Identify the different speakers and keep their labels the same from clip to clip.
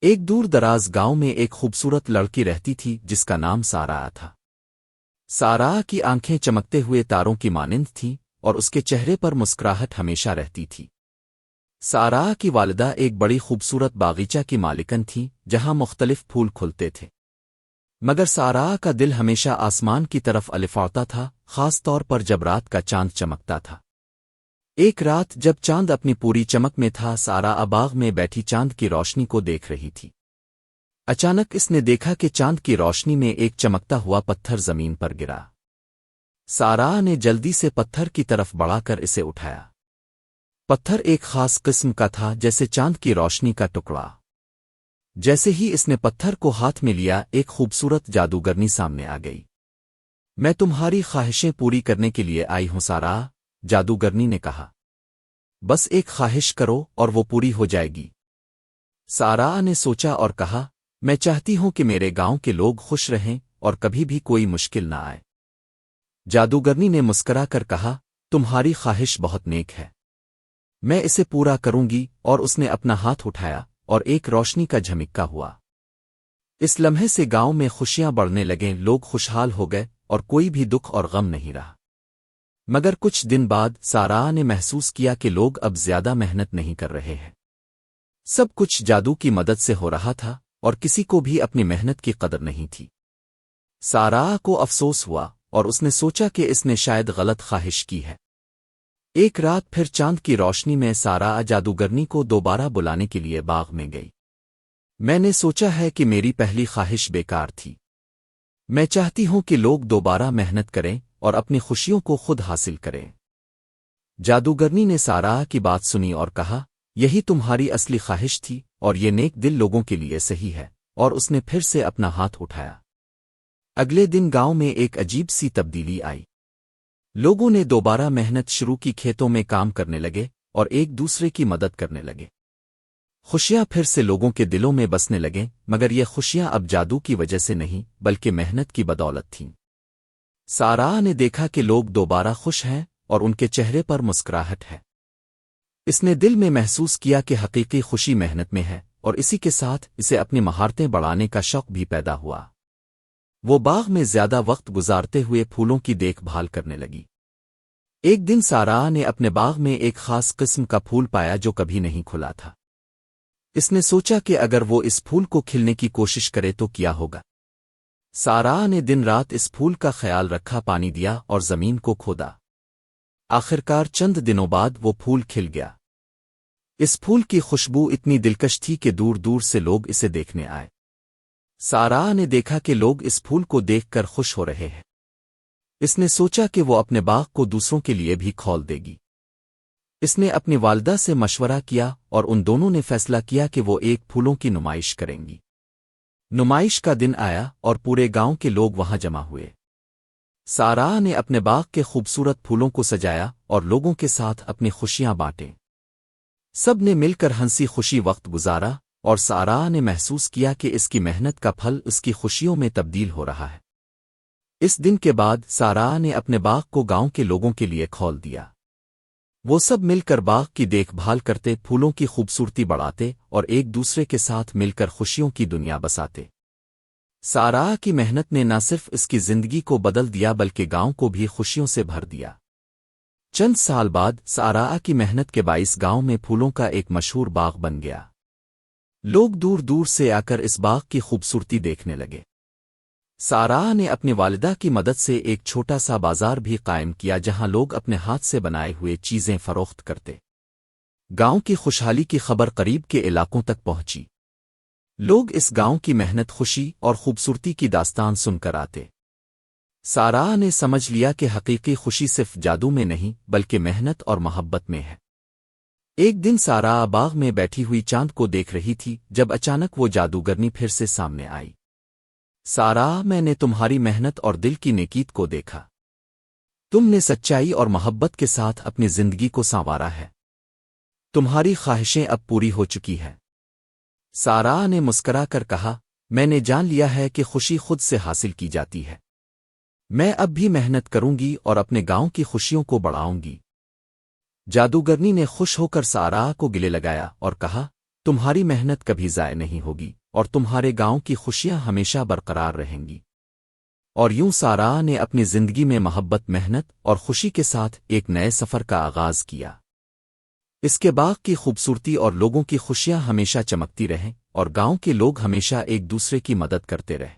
Speaker 1: ایک دور دراز گاؤں میں ایک خوبصورت لڑکی رہتی تھی جس کا نام سارا تھا۔ سارا کی آنکھیں چمکتے ہوئے تاروں کی مانند تھیں اور اس کے چہرے پر مسکراہٹ ہمیشہ رہتی تھی۔ سارا کی والدہ ایک بڑی خوبصورت باغیچہ کی مالکن تھی جہاں مختلف پھول کھلتے تھے، مگر سارا کا دل ہمیشہ آسمان کی طرف الفاتا تھا، خاص طور پر جب رات کا چاند چمکتا تھا۔ ایک رات جب چاند اپنی پوری چمک میں تھا، سارا باغ میں بیٹھی چاند کی روشنی کو دیکھ رہی تھی۔ اچانک اس نے دیکھا کہ چاند کی روشنی میں ایک چمکتا ہوا پتھر زمین پر گرا۔ سارا نے جلدی سے پتھر کی طرف بڑھا کر اسے اٹھایا۔ پتھر ایک خاص قسم کا تھا، جیسے چاند کی روشنی کا ٹکڑا۔ جیسے ہی اس نے پتھر کو ہاتھ میں لیا، ایک خوبصورت جادوگرنی سامنے آ گئی۔ میں تمہاری خواہشیں پوری کرنے کے لیے آئی ہوں سارا، جادوگرنی نے کہا۔ بس ایک خواہش کرو اور وہ پوری ہو جائے گی۔ سارا نے سوچا اور کہا، میں چاہتی ہوں کہ میرے گاؤں کے لوگ خوش رہیں اور کبھی بھی کوئی مشکل نہ آئے۔ جادوگرنی نے مسکرا کر کہا، تمہاری خواہش بہت نیک ہے، میں اسے پورا کروں گی، اور اس نے اپنا ہاتھ اٹھایا اور ایک روشنی کا جھمکا ہوا۔ اس لمحے سے گاؤں میں خوشیاں بڑھنے لگیں، لوگ خوشحال ہو گئے اور کوئی بھی دکھ اور غم نہیں رہا۔ مگر کچھ دن بعد سارا نے محسوس کیا کہ لوگ اب زیادہ محنت نہیں کر رہے ہیں۔ سب کچھ جادو کی مدد سے ہو رہا تھا اور کسی کو بھی اپنی محنت کی قدر نہیں تھی۔ سارا کو افسوس ہوا اور اس نے سوچا کہ اس نے شاید غلط خواہش کی ہے۔ ایک رات پھر چاند کی روشنی میں سارا جادوگرنی کو دوبارہ بلانے کے لیے باغ میں گئی۔ میں نے سوچا ہے کہ میری پہلی خواہش بیکار تھی۔ میں چاہتی ہوں کہ لوگ دوبارہ محنت کریں اور اپنی خوشیوں کو خود حاصل کریں۔ جادوگرنی نے سارا کی بات سنی اور کہا، یہی تمہاری اصلی خواہش تھی اور یہ نیک دل لوگوں کے لیے صحیح ہے، اور اس نے پھر سے اپنا ہاتھ اٹھایا۔ اگلے دن گاؤں میں ایک عجیب سی تبدیلی آئی۔ لوگوں نے دوبارہ محنت شروع کی، کھیتوں میں کام کرنے لگے اور ایک دوسرے کی مدد کرنے لگے۔ خوشیاں پھر سے لوگوں کے دلوں میں بسنے لگیں، مگر یہ خوشیاں اب جادو کی وجہ سے نہیں بلکہ محنت کی بدولت تھیں۔ سارا نے دیکھا کہ لوگ دوبارہ خوش ہیں اور ان کے چہرے پر مسکراہٹ ہے۔ اس نے دل میں محسوس کیا کہ حقیقی خوشی محنت میں ہے، اور اسی کے ساتھ اسے اپنی مہارتیں بڑھانے کا شوق بھی پیدا ہوا۔ وہ باغ میں زیادہ وقت گزارتے ہوئے پھولوں کی دیکھ بھال کرنے لگی۔ ایک دن سارا نے اپنے باغ میں ایک خاص قسم کا پھول پایا جو کبھی نہیں کھلا تھا۔ اس نے سوچا کہ اگر وہ اس پھول کو کھلنے کی کوشش کرے تو کیا ہوگا۔ سارا نے دن رات اس پھول کا خیال رکھا، پانی دیا اور زمین کو کھودا۔ آخرکار چند دنوں بعد وہ پھول کھل گیا۔ اس پھول کی خوشبو اتنی دلکش تھی کہ دور دور سے لوگ اسے دیکھنے آئے۔ سارا نے دیکھا کہ لوگ اس پھول کو دیکھ کر خوش ہو رہے ہیں۔ اس نے سوچا کہ وہ اپنے باغ کو دوسروں کے لیے بھی کھول دے گی۔ اس نے اپنی والدہ سے مشورہ کیا اور ان دونوں نے فیصلہ کیا کہ وہ ایک پھولوں کی نمائش کریں گی۔ نمائش کا دن آیا اور پورے گاؤں کے لوگ وہاں جمع ہوئے۔ سارا نے اپنے باغ کے خوبصورت پھولوں کو سجایا اور لوگوں کے ساتھ اپنی خوشیاں بانٹیں۔ سب نے مل کر ہنسی خوشی وقت گزارا، اور سارا نے محسوس کیا کہ اس کی محنت کا پھل اس کی خوشیوں میں تبدیل ہو رہا ہے۔ اس دن کے بعد سارا نے اپنے باغ کو گاؤں کے لوگوں کے لیے کھول دیا۔ وہ سب مل کر باغ کی دیکھ بھال کرتے، پھولوں کی خوبصورتی بڑھاتے اور ایک دوسرے کے ساتھ مل کر خوشیوں کی دنیا بساتے۔ سارا کی محنت نے نہ صرف اس کی زندگی کو بدل دیا بلکہ گاؤں کو بھی خوشیوں سے بھر دیا۔ چند سال بعد سارا کی محنت کے باعث گاؤں میں پھولوں کا ایک مشہور باغ بن گیا۔ لوگ دور دور سے آ کر اس باغ کی خوبصورتی دیکھنے لگے۔ سارا نے اپنی والدہ کی مدد سے ایک چھوٹا سا بازار بھی قائم کیا جہاں لوگ اپنے ہاتھ سے بنائے ہوئے چیزیں فروخت کرتے۔ گاؤں کی خوشحالی کی خبر قریب کے علاقوں تک پہنچی۔ لوگ اس گاؤں کی محنت، خوشی اور خوبصورتی کی داستان سن کر آتے۔ سارا نے سمجھ لیا کہ حقیقی خوشی صرف جادو میں نہیں بلکہ محنت اور محبت میں ہے۔ ایک دن سارا باغ میں بیٹھی ہوئی چاند کو دیکھ رہی تھی جب اچانک وہ جادوگرنی پھر سے سامنے آئی۔ سارا، میں نے تمہاری محنت اور دل کی نیکیت کو دیکھا۔ تم نے سچائی اور محبت کے ساتھ اپنی زندگی کو سنوارا ہے۔ تمہاری خواہشیں اب پوری ہو چکی ہیں۔ سارا نے مسکرا کر کہا، میں نے جان لیا ہے کہ خوشی خود سے حاصل کی جاتی ہے۔ میں اب بھی محنت کروں گی اور اپنے گاؤں کی خوشیوں کو بڑھاؤں گی۔ جادوگرنی نے خوش ہو کر سارا کو گلے لگایا اور کہا، تمہاری محنت کبھی ضائع نہیں ہوگی اور تمہارے گاؤں کی خوشیاں ہمیشہ برقرار رہیں گی۔ اور یوں سارا نے اپنی زندگی میں محبت، محنت اور خوشی کے ساتھ ایک نئے سفر کا آغاز کیا۔ اس کے باغ کی خوبصورتی اور لوگوں کی خوشیاں ہمیشہ چمکتی رہیں اور گاؤں کے لوگ ہمیشہ ایک دوسرے کی مدد کرتے رہے۔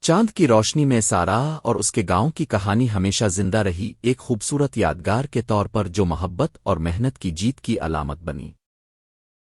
Speaker 1: چاند کی روشنی میں سارا اور اس کے گاؤں کی کہانی ہمیشہ زندہ رہی، ایک خوبصورت یادگار کے طور پر جو محبت اور محنت کی جیت کی علامت بنی۔